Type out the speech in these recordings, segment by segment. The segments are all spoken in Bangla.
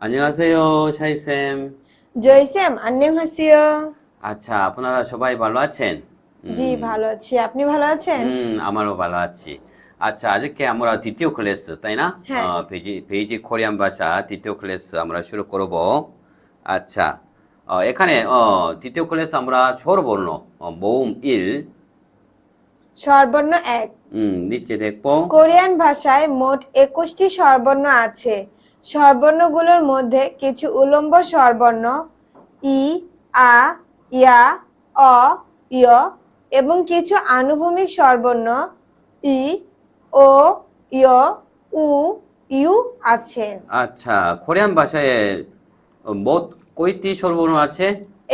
안녕하세요, 샤이쌤. জয়সেম 안녕하세요। আচ্ছা, আপনারা সবাই ভালো আছেন? জি ভালো আছি, আপনি ভালো আছেন? আমারও ভালো আছি। আচ্ছা, আজকে আমরা দ্বিতীয় ক্লাস, তাই না? হ্যাঁ। 베이직 কোরিয়ান ভাষা দ্বিতীয় ক্লাস আমরা শুরু করব। আচ্ছা, এখানে দ্বিতীয় ক্লাস আমরা স্বরবর্ণ 모음 1, স্বরবর্ণ 1। নিচে দেখব। কোরিয়ান ভাষায় মোট 21টি স্বরবর্ণ আছে। স্বরবর্ণগুলোর মধ্যে কিছু উলম্ব স্বরবর্ণ ই, আ, ইয়া, অ, ইয় এবং কিছু আনুভূমিক স্বরবর্ণ ই, ও, ইয়, উ, ইউ আছে। আচ্ছা, কোরিয়ান ভাষায় মোট কয়টি স্বরবর্ণ আছে?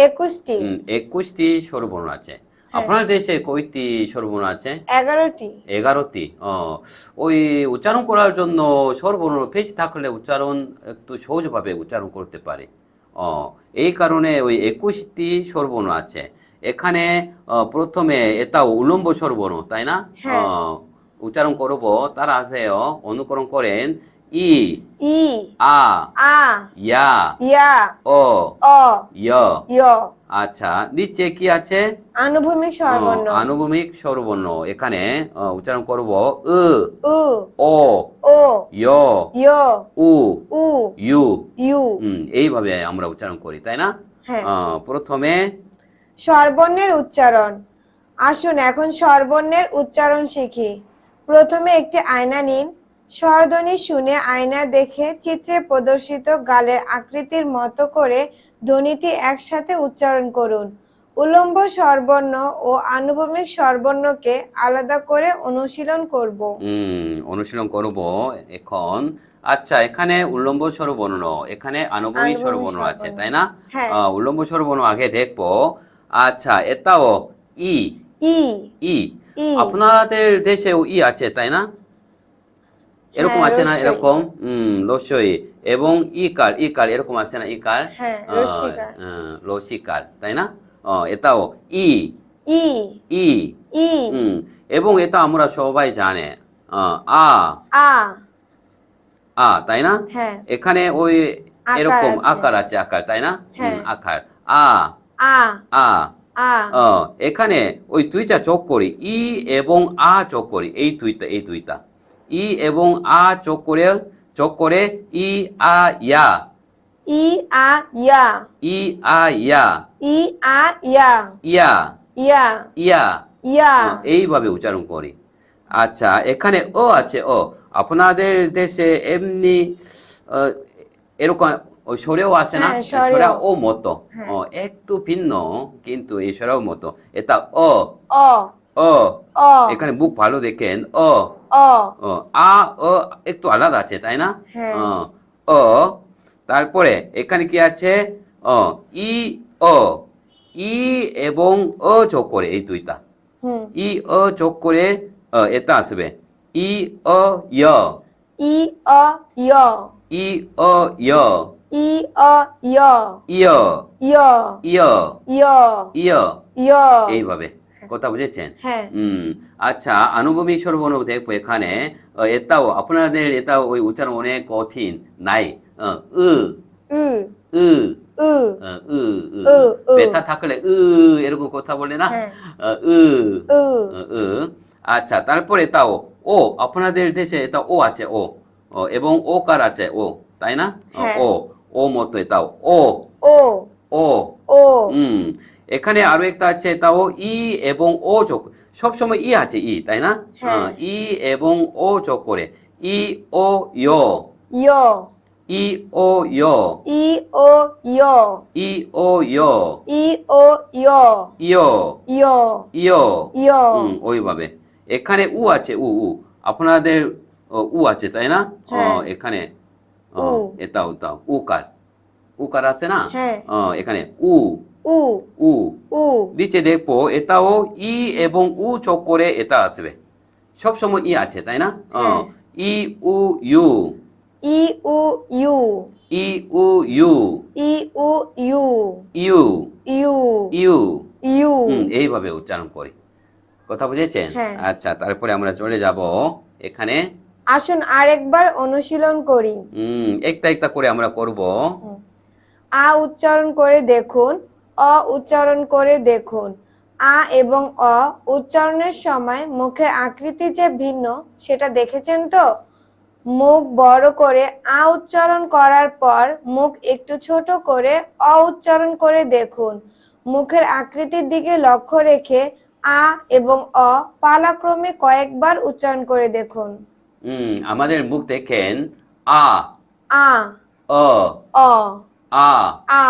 21টি। 21টি স্বরবর্ণ আছে। হ্যাঁ। আপনার দেশে কয়টি স্বরবর্ণ আছে? 11টি। 11টি। ওই উচ্চারণ করার জন্য স্বরবর্ণ বেশি থাকলে উচ্চারণ একটু সহজভাবে উচ্চারণ করতে পারে। এই কারণে ওই 21টি স্বরবর্ণ আছে। এখানে প্রথমে এটা উল্লম্ব স্বরবর্ণ, তাই না? হ্যাঁ। উচ্চারণ করব, তারা আছে অনুকরণ করেন ই, ই, আ, আ, ইয়া, ইয়া, অ, অ, ইয়। ইয়। আচ্ছা, নিচে কি আছে? আনুভূমিক স্বরবর্ণ আনুভূমিক স্বরবর্ণ। এখানে উচ্চারণ করব উ, উ, ও, ও, য়, ইয়, উ, উ, ইউ। ইউ। এইভাবে আমরা উচ্চারণ করি, তাই না? হ্যাঁ। প্রথমে স্বরবর্ণের উচ্চারণ। আসুন এখন স্বরবর্ণের উচ্চারণ শিখি। প্রথমে একটি আয়না নিন। স্বরধ্বনি শুনে আয়না দেখে চিত্রে প্রদর্শিত গালের আকৃতির মতো করে ধ্বনিটি একসাথে উচ্চারণ করুন। উলম্ব স্বরবর্ণ ও আনুভূমিক স্বরবর্ণকে আলাদা করে অনুশীলন করব। অনুশীলন করব এখন। আচ্ছা, এখানে উল্লম্ব স্বরবর্ণ, এখানে আনুভূমিক আনুভূমিক স্বরবর্ণ আছে, স্বরবর্ণ। তাই না? হ্যাঁ। উল্লম্ব স্বরবর্ণ আগে দেখব। আচ্ছা, এটাও ই, ই, ই। ই। আপনাদের দেশেও ই আছে, তাই না? এরকম হ্যাঁ, আছে না? রস্যই। এরকম রস্যই। এবং ইকার, ইকার এরকম আছে না? ইকার, হ্যাঁ, রস্যিকার। রসিকার, তাই না? এটাও ই, ই, ই। ই, এবং এটা আমরা সবাই জানে আ, আ। তাই না? হ্যাঁ। এখানে ওই আকার এরকম আছে। আকার আছে, আকার, তাই না? হ্যাঁ। আকার আ, আ, আ। আ। এখানে ওই দুইটা যোগ করি, ই এবং আ যোগ করি, এই দুইটা ই এবং আ যোগ করে ই, আ, ইয়া, ই, আ, ইয়া। ই, আ, ইয়া, ই, আ, ইয়া। ইয়া, ইয়া, ইয়া। ইয়া। এইভাবে উচ্চারণ করি। আচ্ছা, এখানে ও আছে, ও। আপনাদের দেশে এমনি আহ, এরকম ওই সরেও আছে না? হ্যাঁ, সরা স্বরেও। ও মতো, হ্যাঁ। একটু ভিন্ন, কিন্তু এই সরাও মতো। এটা ও, অ, ও। অ, এখানে বুক ভালো দেখেন, ও, অ। ও, আ, ও একটু আলাদা আছে, তাই না? হ্যাঁ। ও। তারপরে এখানে কি আছে? ও, ই, ও। ই এবং ও যোগ করে এই দুইটা, হুম। ই, ও যোগ করে এটা আসবে ই, ও, য়, ই, অ, ইয়। ই, ও, য়, ই, অ, ইয়। ইয়, ইয়, ইয়, ইয়, ইয়। ইয়। এইভাবে কথা বুঝেছেন? হ্যাঁ। আচ্ছা, আনুভূমিক স্বরবর্ণ দেখবো এখানে। এটাও আপনাদের, এটাও ওই উচ্চারণ অনেক কঠিন নাই। উ, উ, উ, উ, উ, উ, উ, উ। ব্যথা থাকলে এরকম কথা বলে না? হ্যাঁ। উ, উ, উ। আচ্ছা, তারপরে তাও ও, আপনাদের দেশে এটা ও আছে, ও, এবং ও কার আছে, ও, তাই না? হ্যাঁ। ও, ও মতো এটাও ও, ও, ও। ও। এখানে আরো একটা আছে, এটাও ই এবং ও যোগ, সবসময় ই আছে, ই, তাই না? হ্যাঁ। ই এবং ও যোগ করে ই, ও, ইয়, ইয়। ই, ও, ইয়, ই, ও, ইয়। ই, ও, ইয়, ই, ও, ইয়। ইয়, ইয়, ইয়। ইয়। ওইভাবে। এখানে উ আছে, আপনাদের উ আছে, তাই না? হ্যাঁ। এখানে উ। এটাও উকার, উকার আছে না? হ্যাঁ। এখানে উ, উ, উ। উ। নিচে দেখবো এটাও ই এবং উ যোগ করে এটা আসবে, সবসময় ই আছে, তাই না? হ্যাঁ। ই, উ, ইউ, ই, উ, ইউ। ই, উ, ইউ, ই, উ, ইউ। ইউ, ইউ, ইউ। ইউ। এইভাবে উচ্চারণ করি। কথা বুঝেছেন? হ্যাঁ। আচ্ছা, তারপরে আমরা চলে যাব এখানে আসুন আরেকবার অনুশীলন করি। একটা একটা করে আমরা করব। আ উচ্চারণ করে দেখুন, অ উচ্চারণ করে দেখুন। আ এবং অ উচ্চারণের সময় মুখের আকৃতি যে ভিন্ন সেটা দেখেছেন তো? মুখ বড় করে আ উচ্চারণ করার পর মুখ একটু ছোট করে অ উচ্চারণ করে দেখুন। মুখের আকৃতির দিকে লক্ষ্য রেখে আ এবং অ পালাক্রমে কয়েকবার উচ্চারণ করে দেখুন। আমাদের মুখ দেখেন, আ, আ, অ, অ, আ, আ,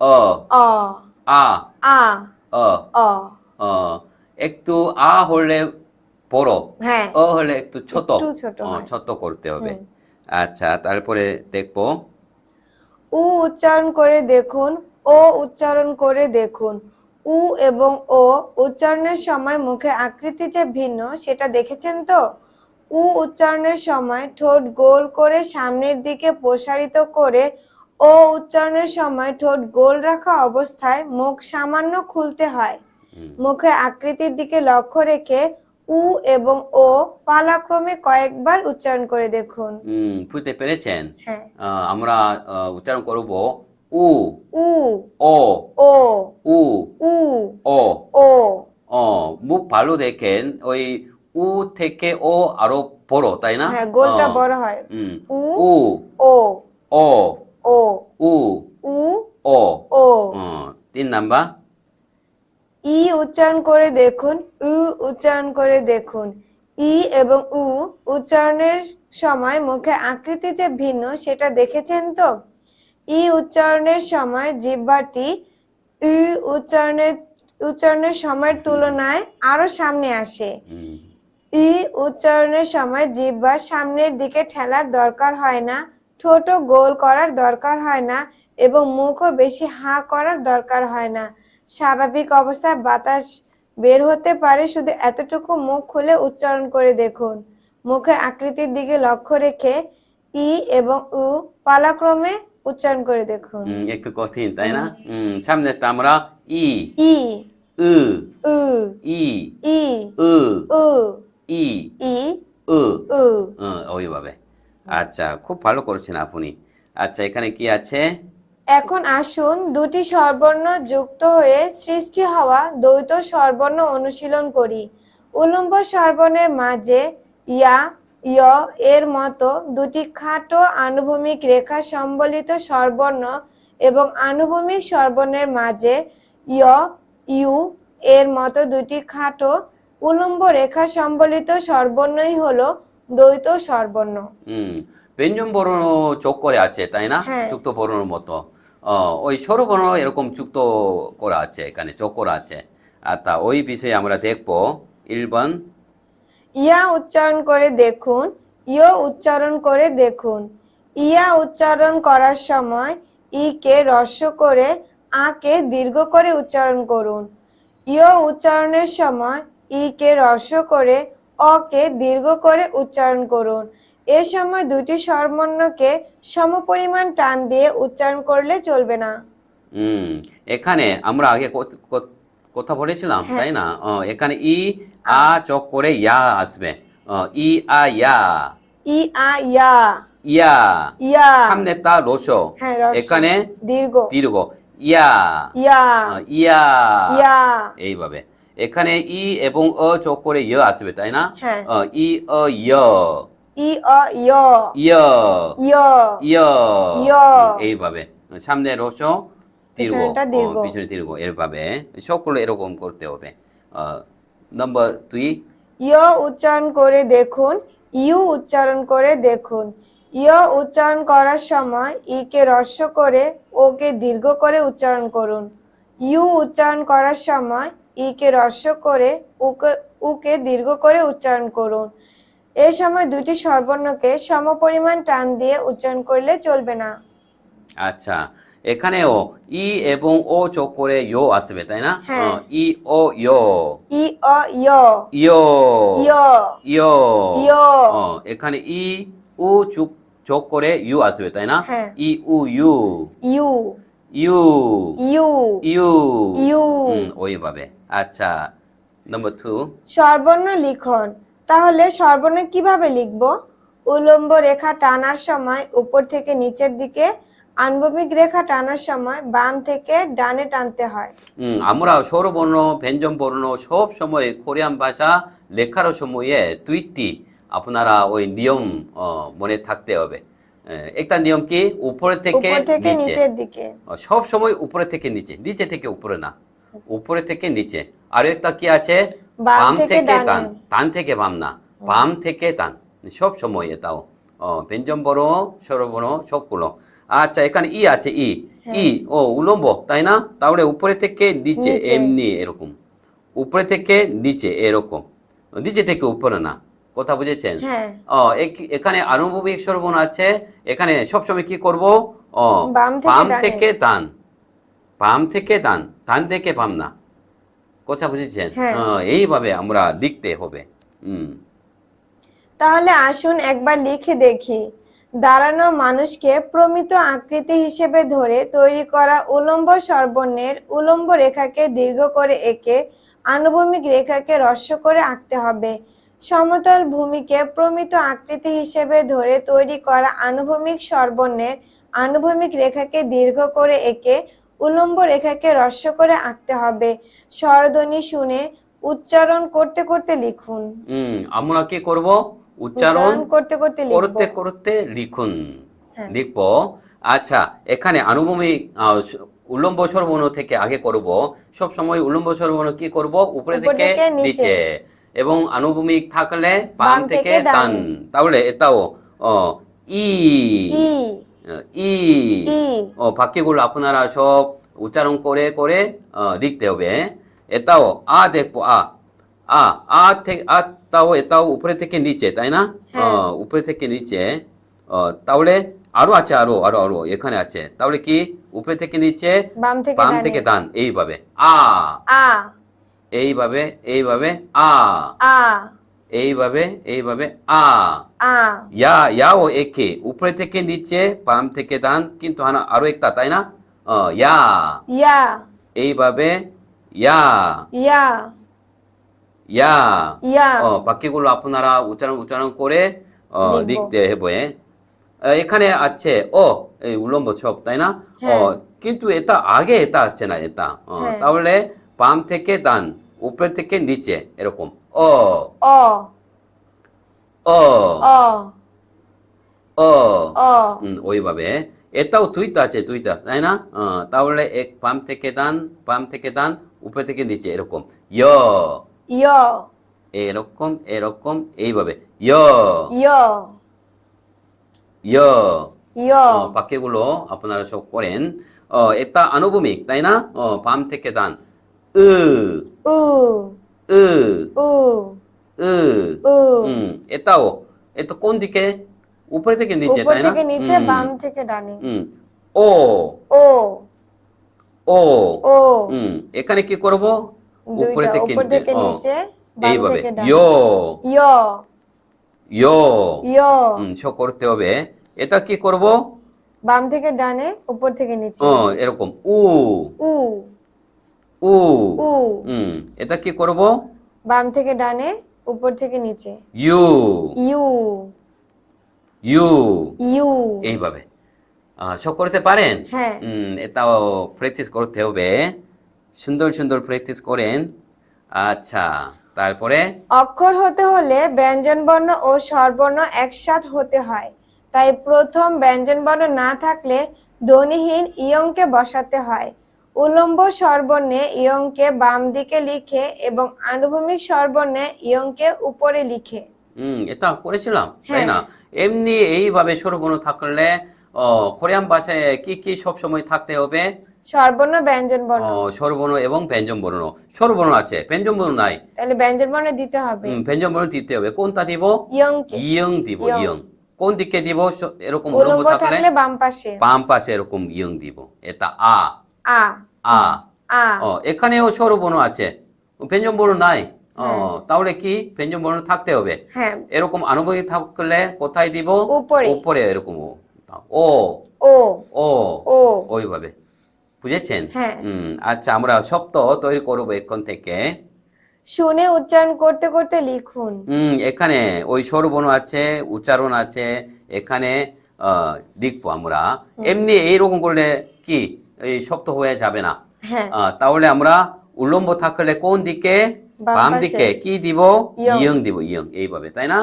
অ, অ, আ, আ, অ, অ। অ। একটু আ হলে বড়, হ্যাঁ, অ হলে একটু ছোট, একটু ছোট হয়। ছোট করতে হবে। হুম। আচ্ছা, তারপরে দেখবো। উ উচ্চারণ করে দেখুন, ও উচ্চারণ করে দেখুন। উ এবং ও উচ্চারণের সময় মুখের আকৃতি যে ভিন্ন সেটা দেখেছেন তো? উ উচ্চারণের সময় ঠোঁট গোল করে সামনের দিকে প্রসারিত করে, ও উচ্চারণের সময় ঠোঁট গোল রাখা অবস্থায় মুখ সামান্য খুলতে হয়। হুম, মুখের আকৃতির দিকে লক্ষ্য রেখে উ এবং ও পালাক্রমে কয়েকবার উচ্চারণ করে দেখুন। বুঝতে পেরেছেন? হ্যাঁ। আমরা উচ্চারণ করব, উ, উ, ও, ও, উ, উ, ও। ও। মুখ ভালো দেখেন, ওই উ থেকে ও আরো বড়, তাই না? হ্যাঁ, গোলটা বড় হয়। হুম, উ, উ, ও, ও, ও, উ, উ, ও। ও। 3 নাম্বার। ই উচ্চারণ করে দেখুন, উ উচ্চারণ করে দেখুন। ই এবং উ উচ্চারণের সময় মুখের আকৃতি যে ভিন্ন সেটা দেখেছেন তো? ই উচ্চারণের সময় জিহ্বাটি উ উচ্চারণের সময়ের তুলনায় আরো সামনে আসে। হুম, ই উচ্চারণের সময় জিহ্বা সামনের দিকে ঠেলার দরকার হয় না, ঠোঁটও গোল করার দরকার হয় না এবং মুখও বেশি হাঁ করার দরকার হয় না। স্বাভাবিক অবস্থায় বাতাস বের হতে পারে, শুধু এতটুকু মুখ খুলে উচ্চারণ করে দেখুন। মুখের আকৃতির দিকে লক্ষ্য রেখে ই এবং উ পালাক্রমে উচ্চারণ করে দেখুন। একটু কঠিন, তাই না? সামনেটা আমরা ই, ই, উ, উ, ই, ই, উ, উ, ই, ই, উ। উ। ওইভাবে। আচ্ছা, খুব ভালো করেছেন আপনি। আচ্ছা, এখানে কি আছে? এখন আসুন দুটি স্বরবর্ণ যুক্ত হয়ে সৃষ্টি হওয়া দ্বৈত স্বরবর্ণ অনুশীলন করি। উলম্ব স্বরবর্ণের মাঝে ইয়া, ইয় এর মতো দুটি খাটো আনুভূমিক রেখা সম্বলিত স্বরবর্ণ এবং আনুভূমিক স্বরবর্ণের মাঝে ইয়, ইউ এর মতো দুটি খাটো উলম্ব রেখা সম্বলিত স্বরবর্ণই হলো দ্বৈত স্বরবর্ণ। হুম, ব্যঞ্জন বর্ণ যোগ করে আছে, তাই না? হ্যাঁ। যুক্ত বর্ণের মতো। ওই স্বরবর্ণ এরকম যুক্ত করা আছে, এখানে যোগ করা আছে। আর তা ওই বিষয়ে আমরা দেখব। 1번, ইয়া উচ্চারণ করে দেখুন, ইয় উচ্চারণ করে দেখুন। ইয়া উচ্চারণ করার সময় ই কে হ্রস্ব করে আ কে দীর্ঘ করে উচ্চারণ করুন। ইয় উচ্চারণের সময় ই কে হ্রস্ব করে অ কে দীর্ঘ করে উচ্চারণ করুন। এ সময় দুটি স্বরবর্ণকে সমপরিমাণ টান দিয়ে উচ্চারণ করলে চলবে না। হুম, এখানে আমরা আগে কথা বলেছিলাম, হ্যাঁ। তাই না? এখানে ই আ। আ যোগ করে ইয়া আসবে। ই আ ইয়া, ই আ ইয়া, ইয়া। ইয়া। সামনেটা রসো, হ্যাঁ, হ্রস্ব। এখানে দীর্ঘ। দীর্ঘ, ইয়া, ইয়া, ইয়া। ইয়া। এইভাবে। এখানে ই এবং অ যোগ করে ইয় আসবে, তাই না? হ্যাঁ। ই অ ইয়, ই অ ইয়, ইয়, ইয়, ইয়। ইয়। এইভাবে। সামনে রসো, দীর্ঘ, পিছনেটা দীর্ঘ। পিছনে দীর্ঘ, এভাবে সকলে এরকম করতে হবে। নম্বর 2, ইয় উচ্চারণ করে দেখুন, ইউ উচ্চারণ করে দেখুন। ইয় উচ্চারণ করার সময় ই কে হ্রস্ব করে ও কে দীর্ঘ করে উচ্চারণ করুন। ইউ উচ্চারণ করার সময় ই কে হ্রস্ব করে উ কে দীর্ঘ করে উচ্চারণ করুন। এ সময় দুটি স্বরবর্ণকে সমপরিমাণ টান দিয়ে উচ্চারণ করলে চলবে না। আচ্ছা, এখানেও ই এবং ও যোগ করে ইয় আসবে, তাই না? হ্যাঁ। ই ও ইয়, ই অ ইয়, ইয়, ইয়, ইয়। ইয়। এখানে ই উ যোগ করে ইউ আসবে, তাই না? হ্যাঁ। ই উ ইউ, ইউ, ইউ, ইউ, ইউ। ইউ। ওইভাবে। আচ্ছা, নম্বর 2, স্বরবর্ণ লিখন। তাহলে স্বরবর্ণ কিভাবে লিখব? উলম্ব রেখা টানার সময় উপর থেকে নিচের দিকে, আনুভূমিক রেখা টানার সময় বাম থেকে ডানে টানতে হয়। আমরা স্বরবর্ণ ব্যঞ্জনবর্ণ সব সময় কোরিয়ান ভাষা লেখার সময়ে দুইটি আপনারা ওই নিয়ম মনে থাকতে হবে। একটা নিয়ম কি, উপরে থেকে উপর থেকে নিচে, নিচের দিকে। সব সময় উপরে থেকে নিচে, নিচে থেকে উপরে না, উপরে থেকে নিচে। আর একটা কি আছে, বাম বাম থেকে থেকে ডানে। টান, টান থেকে বাম না, বাম থেকে টান, সব সময় এটাও ব্যঞ্জনবর্ণ স্বরবর্ণ সবগুলো। আচ্ছা, এখানে ই আছে, ই ই ও উলম্ব, তাই না? তাহলে উপরে থেকে নিচে নিচে। এমনি এরকম, উপরে থেকে নিচে এরকম, নিচে থেকে উপরে না। কথা বুঝেছেন? হ্যাঁ। এখানে আনুভূমিক স্বরবর্ণ আছে, এখানে সবসময় কি করব, বাম থেকে বাম ডানে। থেকে টান, বাম থেকে টান, টান থেকে বাম না। কথা বুঝেছেন? হ্যাঁ। এইভাবে আমরা লিখতে হবে। তাহলে আসুন একবার লিখে দেখি। দাঁড়ানো মানুষকে প্রমিত আকৃতি হিসেবে ধরে তৈরি করা উলম্ব স্বরবর্ণের উলম্ব রেখাকে দীর্ঘ করে এঁকে আনুভূমিক রেখাকে হ্রস্ব করে আঁকতে হবে। সমতল ভূমিকে প্রমিত আকৃতি হিসেবে ধরে তৈরি করা আনুভূমিক স্বরবর্ণের আনুভূমিক রেখাকে দীর্ঘ করে এঁকে উলম্ব রেখাকে হ্রস্ব করে আঁকতে হবে। স্বরধ্বনি শুনে উচ্চারণ করতে করতে লিখুন। আমরা কি করব, উচ্চারণ করতে করতে লিখব। করতে করতে লিখুন, হ্যাঁ। লিখবো। আচ্ছা, এখানে আনুভূমিক উল্লম্ব স্বরবর্ণ থেকে আগে করব। সব সময় উল্লম্ব স্বরবর্ণ কি করব, উপরে উপর থেকে থেকে নিচে। নিচে, এবং আনুভূমিক থাকলে বাম বাম থেকে থেকে টান। ডানে। তাহলে এটাও ই ই ই ই বাক্যগুলো আপনারা সব উচ্চারণ করে করে লিখতে হবে। এটাও দেখবো, আ আ থেকে তাও এটাও উপরে থেকে নিচে, তাই না? হ্যাঁ। উপরে থেকে নিচে। তাহলে আরো আছে, আরো আরো আরো এখানে আছে। তাহলে কি, উপরে থেকে নিচে, বাম থেকে বাম ডানে। থেকে ডান, এইভাবে আ, আ এইভাবে এইভাবে আ, আ এইভাবে এইভাবে আ। আ ইয়াও একে, উপরে থেকে নিচে, বাম থেকে ডান, কিন্তু আরো একটা, তাই না? ইয়া, ইয়া এইভাবে ইয়া, ইয়া ইয়া। ইয়া বাক্যগুলো আপনারা উচ্চারণ করে লিখবো। লিখতে হবে। এখানে আছে এই উলম্ব ছক, তাই না? হ্যাঁ। কিন্তু এটা আগে এটা আসছে না, এটা হ্যাঁ। তাহলে বাম থেকে ডান, উপরে থেকে নিচে, এরকম অ অ অ অ অ অ ওইভাবে। এটাও দুইটা আছে, দুইটা, তাই না? তাহলে এক বাম থেকে ডান, বাম থেকে ডান, উপরে থেকে নিচে, এরকম য়, ইয় এরকম এরকম, এইভাবে য় ইয় য়। ইয় বাক্যগুলো আপনারা সব করেন। এটা আনুভূমিক, তাই না? বাম থেকে ডান, উ উ উ উ উ। উ এটাও, এটা কোন দিকে, উপরে থেকে নিচে, উপর তাই না? থেকে নিচে, বাম থেকে ডানে। ও ও ও ও এখানে কি করব, উপরে দুইটা, থেকে উপর নিচে, থেকে নিচে, বাম এইভাবে থেকে ডানে। ইয় ইয় ইয়। ইয় সব করতে হবে। এটা কি করব, বাম থেকে ডানে, উপর থেকে নিচে। এরকম উ উ উ। উ এটা কি করব, বাম থেকে ডানে, উপর থেকে নিচে। ইউ ইউ ইউ। ইউ এইভাবে সব করতে পারেন? হ্যাঁ। এটাও প্র্যাকটিস করতে হবে, সুন্দর সুন্দর প্র্যাকটিস করেন। আচ্ছা, তারপরে অক্ষর হতে হলে ব্যঞ্জনবর্ণ ও স্বরবর্ণ একসাথ হতে হয়। তাই প্রথম ব্যঞ্জনবর্ণ না থাকলে ধ্বনিহীন ইয়ংকে বসাতে হয়। উলম্ব স্বরবর্ণে ইয়ংকে বাম দিকে লিখে এবং আনুভূমিক স্বরবর্ণে ইয়ংকে উপরে লিখে। এটা করেছিলাম, তাই হ্যাঁ। না? এমনি এইভাবে স্বরবর্ণ থাকলে কোরিয়ান ভাষায় কি কি সব সময় থাকতে হবে? স্বরবর্ণ, ব্যঞ্জনবর্ণ। স্বরবর্ণ এবং ব্যঞ্জন বর্ণ। স্বরবর্ণ আছে, ব্যঞ্জন বর্ণ নাই। তাহলে ব্যঞ্জনবর্ণ দিতে হবে ব্যঞ্জন বর্ণ দিতে হবে। কোনটা দিব? ইয়ংকে। ইয়ং দিব, ইয়ং। ইয়ং। কোন দিকে দিব? এরকম উলম্ব উলম্ব থাকলে থাকলে বাম পাশে। বাম পাশে এরকম ইয়ং দিব। এটা আ আ আ। আ এখানেও স্বরবর্ণ আছে, ব্যঞ্জন বর্ণ নাই। হ্যাঁ। তাহলে কি, ব্যঞ্জন বর্ণ থাকতে হবে। হ্যাঁ। এরকম আনুভূমিক থাকলে কোথায় দিব? উপরে। উপরে, এরকম ও ও ও ও ওইভাবে। বুঝেছেন? হ্যাঁ। আচ্ছা, আমরা শব্দ তৈরি করবো এখন থেকে। শুনে উচ্চারণ করতে করতে লিখুন। এখানে ওই স্বরবর্ণ আছে, উচ্চারণ আছে, এখানে লিখবো আমরা। এমনি এইরকম করলে কি এই শক্ত হয়ে যাবে না। হ্যাঁ, তাহলে আমরা উল্লম্ব থাকলে কোন দিকে? বাম বাম পাশে। দিকে কি দিব? ইয়ং। ইয়ং দিব, ইয়ং, এইভাবে, তাই না?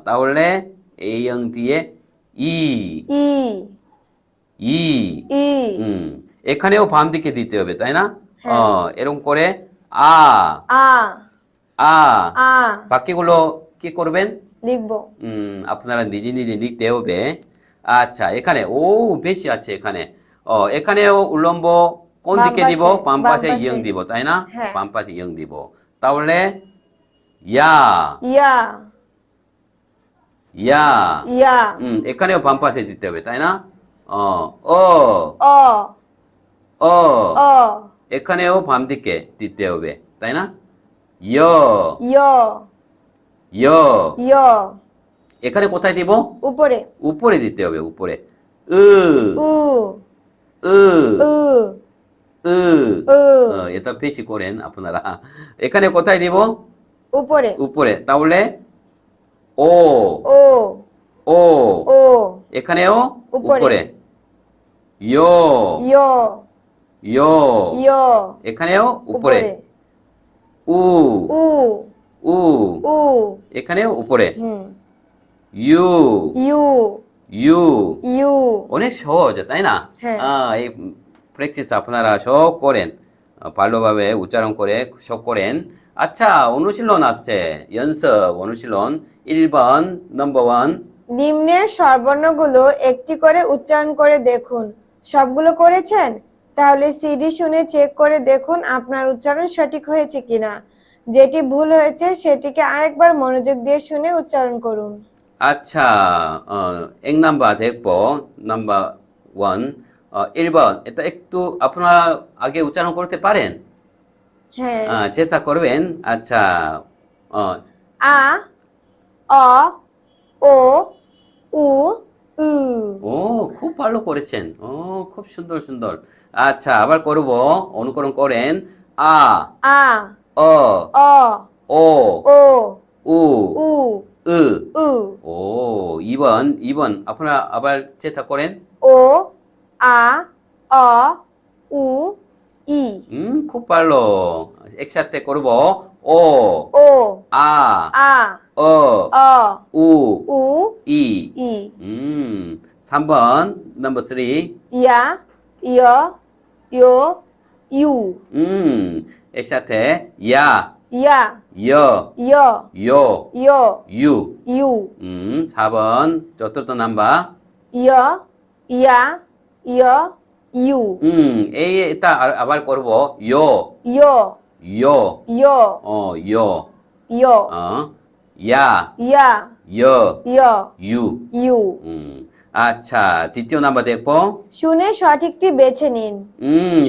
তাহলে এই ইয়ং দিয়ে ই ই ই ই এখানেও বাম দিকে দিতে হবে, তাই না? হ্যাঁ। এরকম করে আ আ আ আ বাকিগুলো কি করবেন? লিখবো। আপনারা নিজে নিজে লিখতে হবে। আচ্ছা, এখানে ও বেশি আছে এখানে। এখানেও উল্লম্ব কোন বাম দিকে দিব? পাশে, বাম বাম পাশে ইয়ং পাশে। দিব, তাই না? হ্যাঁ। বাম পাশে ইয়ং দিব। তাহলে ইয়া ইয়া ইয়া ইয়া এখানেও বাম পাশে দিতে হবে, তাই না? ও ও অ ও অ এখানেও বাম দিকে দিতে হবে, তাই না? ইয় ইয় ইয় ইয় এখানে কোথায় দিব? উপরে। উপরে দিতে হবে, উপরে। উ উ উ উ উ উ এটা বেশি করেন আপনারা। এখানে কোথায় দিব? উপরে। উপরে। তাহলে ও ও ও ও এখানেও উপরে। উপরে। ইয় ইয় ইয় ইয় এখানেও উপরে। উপরে। উ উ উ উ এখানেও উপরে। হুম। ইউ ইউ ইউ ইউ অনেক সহজ, তাই না? হ্যাঁ। এই প্র্যাকটিস আপনারা সব করেন, ভালোভাবে উচ্চারণ করে সব করেন। আচ্ছা, অনুশীলন আসছে। 연습 অনুশীলন 1번 নম্বর 1। নিম্নের স্বরবর্ণগুলো একটি করে উচ্চারণ করে দেখুন। সবগুলো করেছেন? তাহলে সিডি শুনে চেক করে দেখুন আপনার উচ্চারণ সঠিক হয়েছে কিনা। যেটি ভুল হয়েছে সেটিকে আরেকবার মনোযোগ দিয়ে শুনে উচ্চারণ করুন। আচ্ছা, এক নাম্বার দেখব। নাম্বার 1, 1번 এটা একটু আপনারা আগে উচ্চারণ করতে পারেন? হ্যাঁ। চেষ্টা করবেন। আচ্ছা, আ অ ও উ উ ও খুব ভালো করেছেন। ও খুব সুন্দর সুন্দর। আচ্ছা, আবার করব, অনুকরণ করেন। আ আ অ অ ও ও উ উ 으 উ 오 2번 আপনারা আবার চেষ্টা করেন। ও আ অ উ ই খুব ভালো। একসাথে করব। ও ও আ আ 어 অ 우 উ 이 ই 3번 넘버 3 ইয়া ইয় ইয় ইউ একসাথে 야 ইয়া 여 ইয় 요 ইয় 유 ইউ 4번 চতুর্থ নাম্বার ইয় ইয়া ইয় ইউ এটা আবার করব। 요 ইয় 요 ইয় 요 ইয় 야 ইয়া 여 ইয় 유 ইউ আচ্ছা, তৃতীয় নাম্বার দেখব। শুনে সঠিকটি বেছে নিন।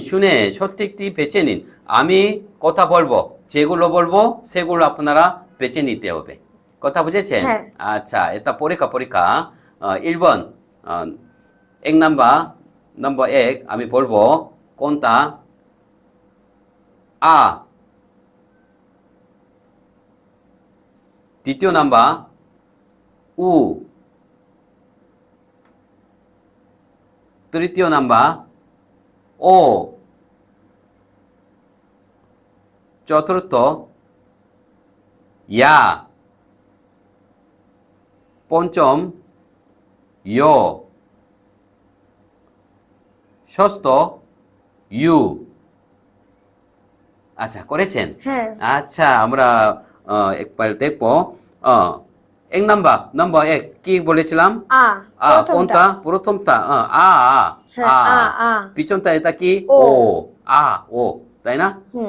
শুনে সঠিকটি বেছে নিন। আমি কথা বলবো, যেগুলো বলবো সেগুলো আপনারা বেছে নিতে হবে। কথা বুঝেছেন? হ্যাঁ। আচ্ছা, এটা পরীক্ষা। 1번 এক নাম্বার 1 আমি বলবো কোনটা? আ। দ্বিতীয় নাম্বার উ। তৃতীয় নাম্বার ও। চতুর্থ ইয়া। পঞ্চম য়। ষষ্ঠ ইউ। আচ্ছা, করেছেন? হ্যাঁ। আচ্ছা, আমরা একবার দেখব। এক নাম্বার 1 কি বলেছিলাম? আ কোনটা? প্রথমটা আ আ হ্যাঁ, আ আ পিছনটা এটা কি? ও। আ ও, তাই না? হুম।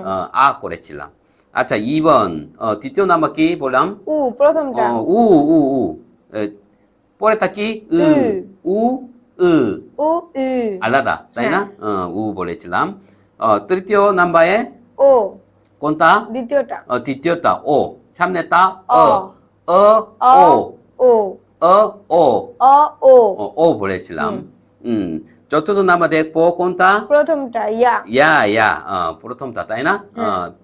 করেছিলাম। আচ্ছা, 2번 তৃতীয় নাম্বার কি বললাম? উ প্রথমটা। উ উ উ এ, পরেরটা কি? উ। উ উ উ উ আলাদা, তাই না? উ বলেছিলাম। তৃতীয় নাম্বারে ও কোনটা? দ্বিতীয়টা। তৃতীয়টা ও। সামনেটা অ ও অ ও ও ও ও অ ও ও বলেছিলাম। চতুর্থ নাম্বার দেখবো কোনটা? প্রথমটা ইয়া। ইয়া প্রথমটা তাই না?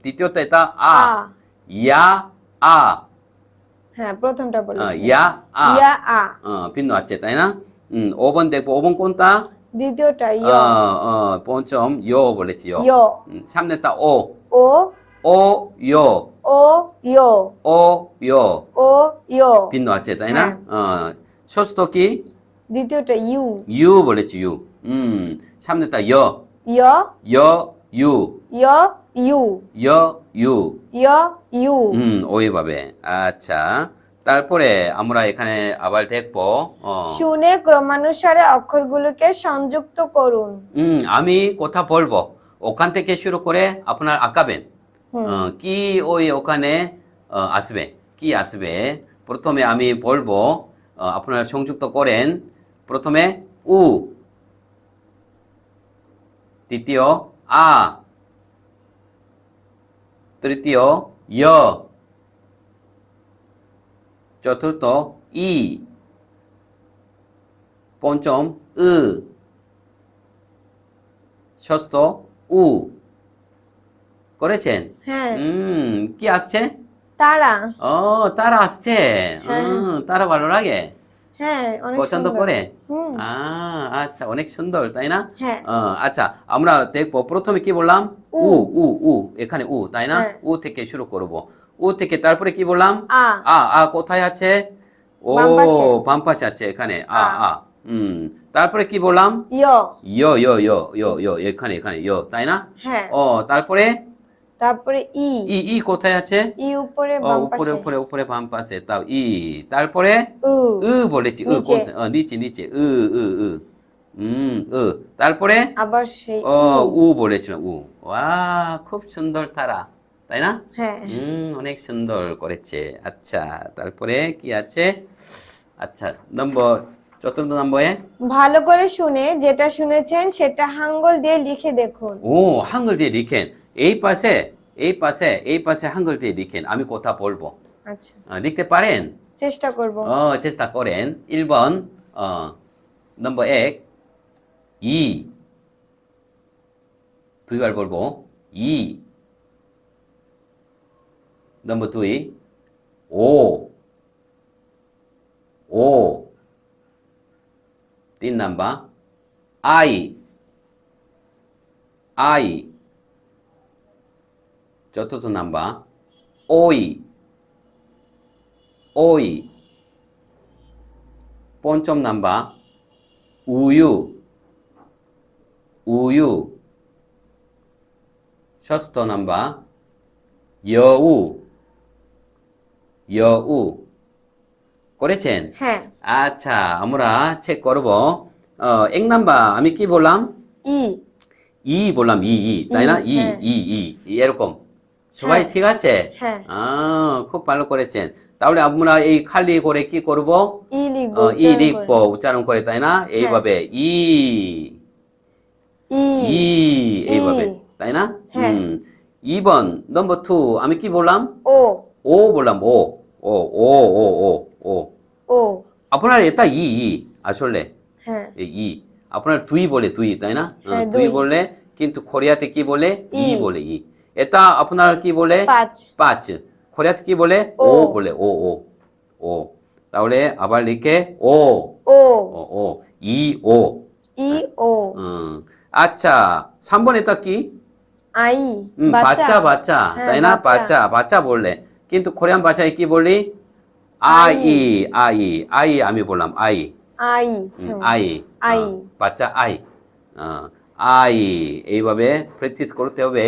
দ্বিতীয়টা এটা আ। আ। ইয়া আ। হ্যাঁ, প্রথমটা বলেছি। ইয়া আ। ইয়া আ। ভিন্ন আছে তাই না? 5번 দেখবো 5번 কোনটা? দ্বিতীয়টা ইয়। পঞ্চম 요 বলেছি 요। ইয়। সামনেটা 오। ও। 오 요। ও ইয়। 오 요। ও ইয়। ভিন্ন আছে তাই না? ষষ্ঠ কি? দ্বিতীয়টা ইউ। 유 বলেছি 유। সামনেটা 여। ইয়। 여 유। ইয় ইউ। 여 유। ইয় ইউ। ওইভাবে। আচ্ছা, তারপরে আমরা এখানে আবার দেখবো শুনে ক্রমানুসারে অক্ষরগুলোকে সংযুক্ত করুন। আমি কথা বলবো, ওখান থেকে শুরু করে আপনার আঁকাবেন। কি ওই ওখানে আসবে, কি আসবে প্রথমে আমি বলবো, আপনারা সংযুক্ত করেন। প্রথমে উ, দ্বিতীয় আ, তৃতীয় য়, চতুর্থ ই, পঞ্চম উ, ষষ্ঠ উ। করেছেন? হ্যাঁ। কি আসছে? তারা। ও, তারা আসছে। তারা ভালো লাগে? হ্যাঁ, অনেক পছন্দ সুন্দর। করে? হুম। আচ্ছা, অনেক সুন্দর তাই না? হ্যাঁ। আচ্ছা, আমরা দেখবো প্রথমে কি বললাম? উ। উ এখানে উ তাই না? হ্যাঁ। উ থেকে শুরু করব। উ থেকে তারপরে কি বললাম? আ। আ কোথায় আছে? ও, বাম পাশে। বাম পাশে আছে এখানে। আ। তারপরে কি বললাম? ইয়। য় এখানে এখানে য় তাই না? হ্যাঁ। তারপরে তারপরে ই। ই কোথায় আছে? ই উপরে বাম উপরে পাশে। উপরে উপরে বাম পাশে, তাও ই। তারপরে উ। বলেছি নিচে। নিচে নিচে তারপরে আবার সেই উ বলেছিল ওয়া, খুব সুন্দর তারা তাই না? হ্যাঁ। অনেক সুন্দর করেছে। আচ্ছা, তারপরে কি আছে? আচ্ছা, চতুর্থ নম্বরে ভালো করে শুনে যেটা শুনেছেন সেটা হাঙ্গল দিয়ে লিখে দেখুন। হাঙ্গল দিয়ে লিখেন। এই পাশে হাঙ্গল দিয়ে লিখেন। আমি কথা বলবো। আচ্ছা, লিখতে পারেন? চেষ্টা করব। চেষ্টা করেন। 1번 নম্বর 1 이, দুইবার বলবো 이, নম্বর 2 오, 3 নাম্বার আই, চতুর্থ নাম্বার ওই, পঞ্চম নাম্বার 우유, ষষ্ঠ নাম্বার 여우। করেছেন? হ্যাঁ। আচ্ছা, আমরা চেক করব। 1 নাম্বার আমি কি বললাম? ই বললাম, তাই না? হ্যাঁ। এরকম সবাই হ্যাঁ। ঠিক আছে? হ্যাঁ। খুব ভালো করেছেন। তাহলে আমরা এই খালি করে কি করব? ই লিখবো। লিখবো উচ্চারণ করে তাই না? এইভাবে ই এইভাবে তাই না? হ্যাঁ। 2번 নম্বর 2 আমি কি বললাম? ও বললাম। ও আপনার এটা আসলে হ্যাঁ। ই আপনার তুই বলে তুই তাই না? হ্যাঁ, তুই দুই। বলে, কিন্তু কোরিয়াতে কি বলে? ই বলে এটা আপনার কি বলে? পাঁচ। কোরিয়াতে কি বলে? ও বলে ও। তাহলে আবার লিখে ও ই ও। আচ্ছা, 3번 এটা কি? আই। বাচ্চা হ্যাঁ, তাই না? বাচ্চা। বাচ্চা বললে, কিন্তু কোরিয়ান ভাষায় কি বলি? আই আমি বললাম আই। বাচ্চা আই এইভাবে প্র্যাকটিস করতে হবে।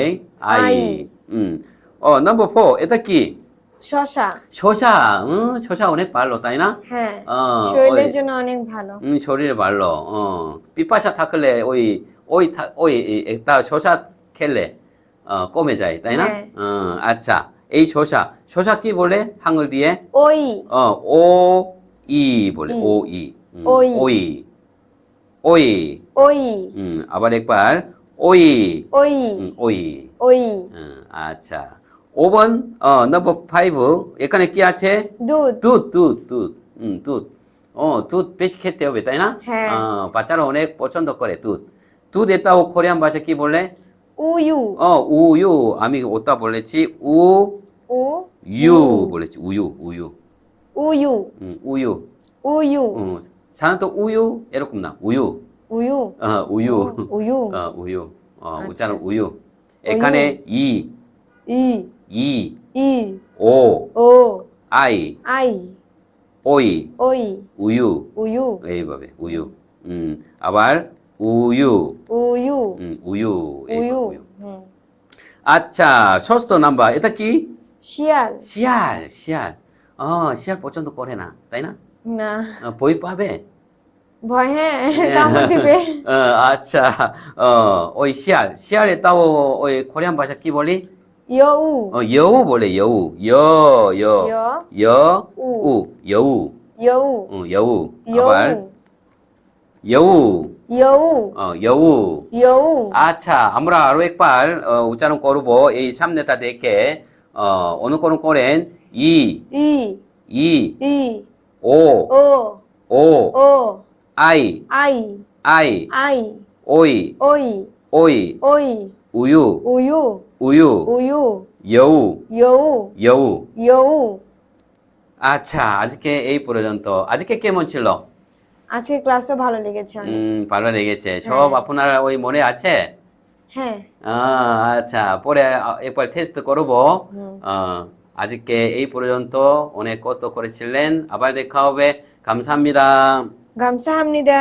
নম্বর 4 এটা কি? শসা অনেক ভালো তাই না? হ্যাঁ, শরীরের জন্য অনেক ভালো। শরীরে ভালো। পিপাসা থাকলে ওই একটা শসা খেলে কমে যায় তাই না? আচ্ছা, এই শসা কি বলে হাঙ্গল দিয়ে? ও ই বলে ওই। আবার একবার ওই। আচ্ছা, 5번 নম্বর 5 এখানে কি আছে? দুধ। দুধ বেশি খেতে হবে তাই না? হ্যাঁ। বাচ্চারা অনেক পছন্দ করে দুধ। দুধ এটাও কোরিয়ান ভাষা কি বলে? 우유, 우유. আমি ওটা বলেছি 우유, বলেছি 우유. 우유, 우유. 우유, সাধারণত 우유 এরকম না 우유. 우유, 우유. 우유, 우유. আচ্ছা। উচ্চারণ 우유. এখানে 이, 이, 오, 오, 아이, 아이, 오이, 오이, 우유. 우유, এইভাবে 우유. আবার 우유. 우유, 우유. 우유, 우유. আচ্ছা, ষষ্ঠ নাম্বার এটা কি? শিয়াল, শিয়াল. শিয়াল পছন্দ করে না তাই না? না, বই পাবে? ভয়, হ্যাঁ, কামড় দিবে। আচ্ছা, ওই শিয়াল এটাও ওই কোরিয়ান ভাষা কি বলি? 여우, 여우 বলে 여우. 여, 여우. 여우. 여우, 여우. আবার 여우. 여우, 여우. 여우, আচ্ছা, আমরা আরো একবার উচ্চারণ করব এই সামনেটা দেখে অনুকরণ করেন ই, 이, 이, 이, 오, 오, 오, 오, 아이, 아이, 아이, 아이, 오이, 오이, 오이, 오이, 우유, 우유, 우유, 우유, 여우, 여우, 여우. 여우। আচ্ছা, আজকে এই পর্যন্ত। আজকে কেমন ছিল? আজকে ক্লাসে ভালো লেগেছে অনেক। ভালো লেগেছে। সব আপনার ওই মনে আছে? হ্যাঁ, আচ্ছা, পরে একবার টেস্ট করব। আজকে এই পর্যন্ত অনেক কষ্ট করেছিলেন। আবার দেখা হবে। 감사합니다. 감사합니다.